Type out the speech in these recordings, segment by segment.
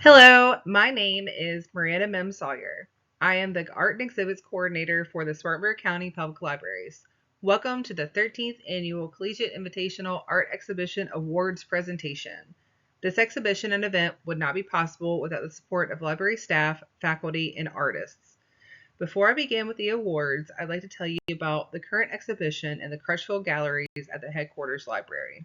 Hello, my name is Miranda Mem Sawyer. I am the Art and Exhibits Coordinator for the Spartanburg County Public Libraries. Welcome to the 13th Annual Collegiate Invitational Art Exhibition Awards presentation. This exhibition and event would not be possible without the support of library staff, faculty, and artists. Before I begin with the awards, I'd like to tell you about the current exhibition in the Crutchfield Galleries at the headquarters library.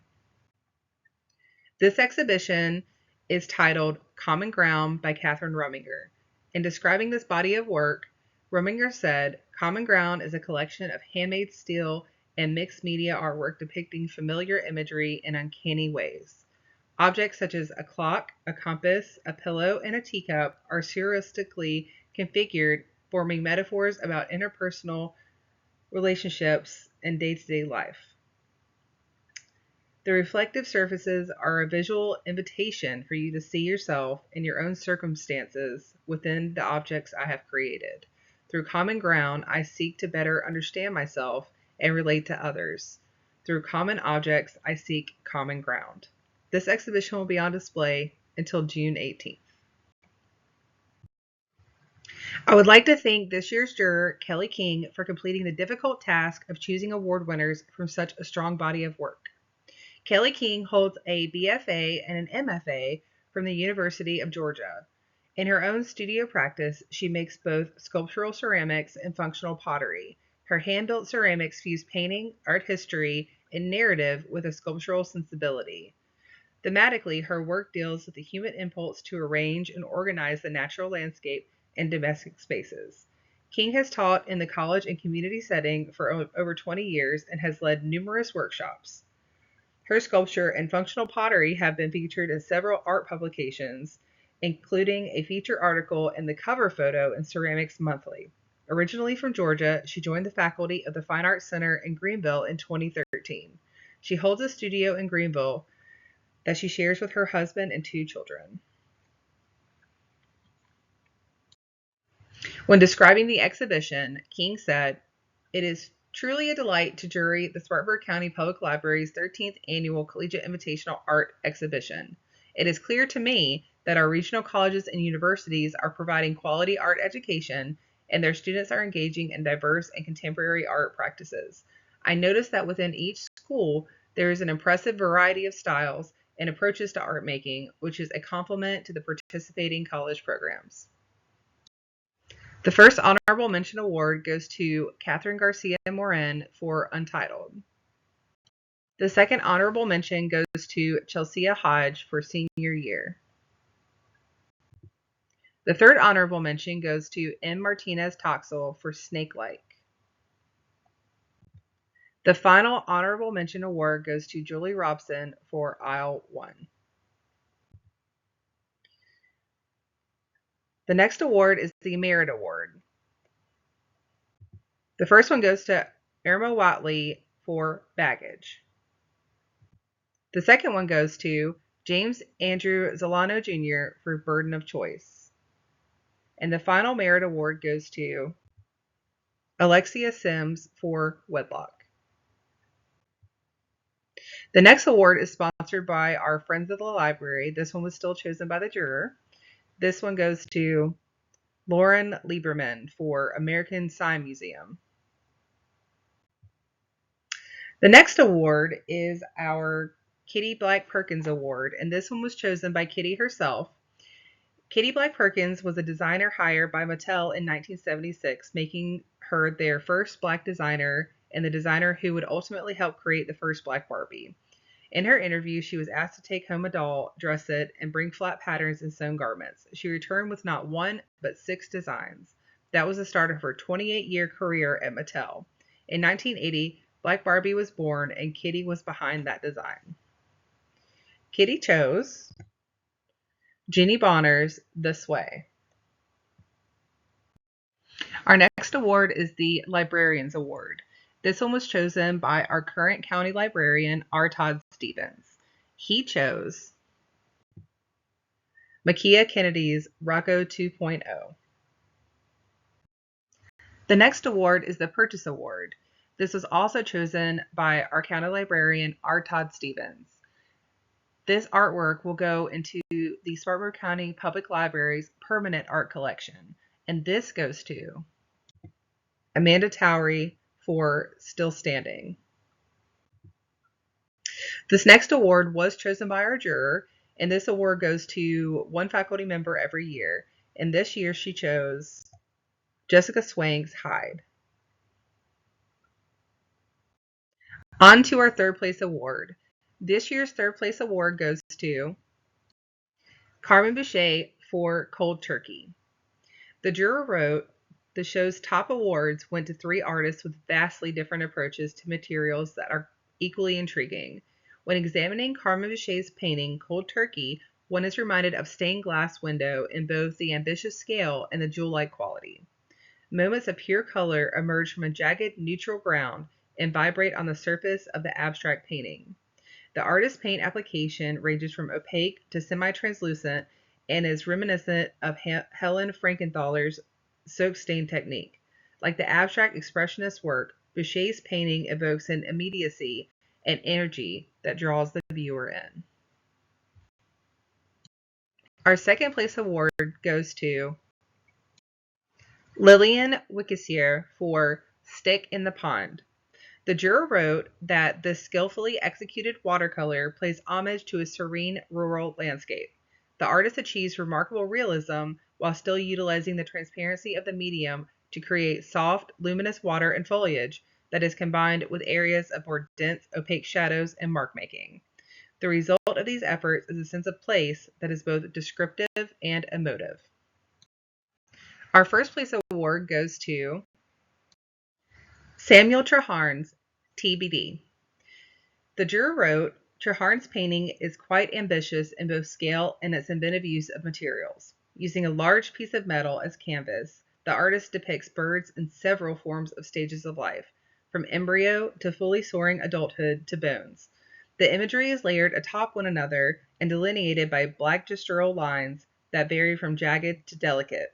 This exhibition is titled Common Ground by Catherine Rumminger. In describing this body of work, Rumminger said, Common Ground is a collection of handmade steel and mixed media artwork depicting familiar imagery in uncanny ways. Objects such as a clock, a compass, a pillow, and a teacup are surrealistically configured, forming metaphors about interpersonal relationships and day-to-day life. The reflective surfaces are a visual invitation for you to see yourself and your own circumstances within the objects I have created. Through Common Ground, I seek to better understand myself and relate to others. Through common objects, I seek common ground. This exhibition will be on display until June 18th. I would like to thank this year's juror, Kelly King, for completing the difficult task of choosing award winners from such a strong body of work. Kelly King holds a BFA and an MFA from the University of Georgia. In her own studio practice, she makes both sculptural ceramics and functional pottery. Her hand-built ceramics fuse painting, art history, and narrative with a sculptural sensibility. Thematically, her work deals with the human impulse to arrange and organize the natural landscape and domestic spaces. King has taught in the college and community setting for over 20 years and has led numerous workshops. Her sculpture and functional pottery have been featured in several art publications, including a feature article in the cover photo in Ceramics Monthly. Originally from Georgia, she joined the faculty of the Fine Arts Center in Greenville in 2013. She holds a studio in Greenville that she shares with her husband and 2 children. When describing the exhibition, King said, "It is truly a delight to jury the Spartanburg County Public Library's 13th Annual Collegiate Invitational Art Exhibition. It is clear to me that our regional colleges and universities are providing quality art education and their students are engaging in diverse and contemporary art practices. I notice that within each school, there is an impressive variety of styles and approaches to art making, which is a complement to the participating college programs." The first honorable mention award goes to Catherine Garcia Morin for Untitled. The second honorable mention goes to Chelsea Hodge for Senior Year. The third honorable mention goes to M. Martinez Toxel for Snake-like. The final honorable mention award goes to Julie Robson for Aisle 1. The next award is the Merit Award. The first one goes to Irma Watley for Baggage. The second one goes to James Andrew Zolano Jr. for Burden of Choice. And the final merit award goes to Alexia Sims for Wedlock. The next award is sponsored by our friends of the library. This one was still chosen by the juror. This one goes to Lauren Lieberman for American Sign Museum. The next award is our Kitty Black Perkins Award, and this one was chosen by Kitty herself. Kitty Black Perkins was a designer hired by Mattel in 1976, making her their first black designer and the designer who would ultimately help create the first Black Barbie. In her interview, she was asked to take home a doll, dress it, and bring flat patterns and sewn garments. She returned with not one, but 6 designs. That was the start of her 28-year career at Mattel. In 1980, Black Barbie was born, and Kitty was behind that design. Kitty chose Jeannie Bonner's This Way. Our next award is the Librarians Award. This one was chosen by our current county librarian, R. Todd Stevens. He chose Makia Kennedy's Rocco 2.0. The next award is the Purchase Award. This was also chosen by our county librarian, R. Todd Stevens. This artwork will go into the Spartanburg County Public Library's permanent art collection. And this goes to Amanda Towery for Still Standing. This next award was chosen by our juror, and this award goes to one faculty member every year. And this year she chose Jessica Swanks Hyde. On to our third place award. This year's third place award goes to Carmen Boucher for Cold Turkey. The juror wrote, the show's top awards went to three artists with vastly different approaches to materials that are equally intriguing. When examining Carmen Boucher's painting, Cold Turkey, one is reminded of stained glass window in both the ambitious scale and the jewel-like quality. Moments of pure color emerge from a jagged, neutral ground and vibrate on the surface of the abstract painting. The artist's paint application ranges from opaque to semi-translucent and is reminiscent of Helen Frankenthaler's soap stain technique. Like the abstract expressionist work, Boucher's painting evokes an immediacy and energy that draws the viewer in. Our second place award goes to Lillian Wickissier for Stick in the Pond. The juror wrote that this skillfully executed watercolor plays homage to a serene rural landscape. The artist achieves remarkable realism while still utilizing the transparency of the medium to create soft, luminous water and foliage that is combined with areas of more dense, opaque shadows and mark making. The result of these efforts is a sense of place that is both descriptive and emotive. Our first place award goes to Samuel Treharne's TBD. The juror wrote, Treharne's painting is quite ambitious in both scale and its inventive use of materials. Using a large piece of metal as canvas, the artist depicts birds in several forms of stages of life, from embryo to fully soaring adulthood to bones. The imagery is layered atop one another and delineated by black gestural lines that vary from jagged to delicate.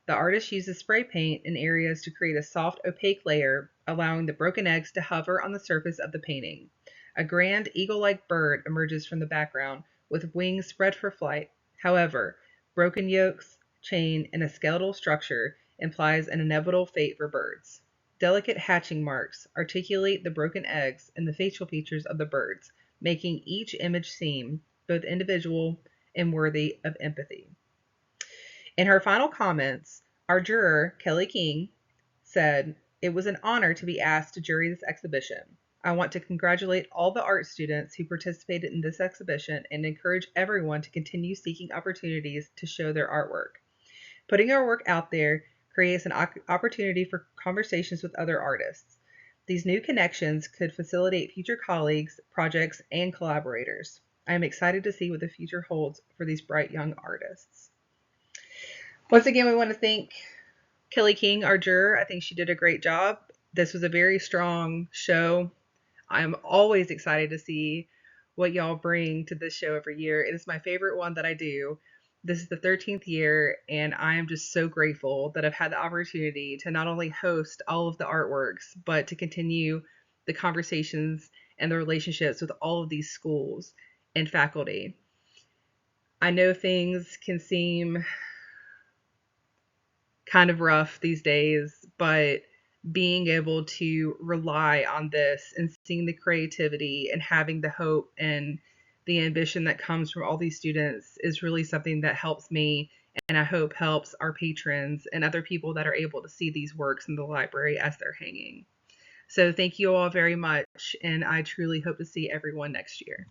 The artist uses spray paint in areas to create a soft, opaque layer, allowing the broken eggs to hover on the surface of the painting. A grand, eagle-like bird emerges from the background, with wings spread for flight. However, broken yolks, chain, and a skeletal structure implies an inevitable fate for birds. Delicate hatching marks articulate the broken eggs and the facial features of the birds, making each image seem both individual and worthy of empathy. In her final comments, our juror, Kelly King, said, it was an honor to be asked to jury this exhibition. I want to congratulate all the art students who participated in this exhibition and encourage everyone to continue seeking opportunities to show their artwork. Putting our work out there creates an opportunity for conversations with other artists. These new connections could facilitate future colleagues, projects, and collaborators. I am excited to see what the future holds for these bright young artists. Once again, we want to thank Kelly King, our juror. I think she did a great job. This was a very strong show. I'm always excited to see what y'all bring to this show every year. It is my favorite one that I do. This is the 13th year, and I am just so grateful that I've had the opportunity to not only host all of the artworks, but to continue the conversations and the relationships with all of these schools and faculty. I know things can seem kind of rough these days, but being able to rely on this and seeing the creativity and having the hope and the ambition that comes from all these students is really something that helps me, and I hope helps our patrons and other people that are able to see these works in the library as they're hanging. So thank you all very much, and I truly hope to see everyone next year.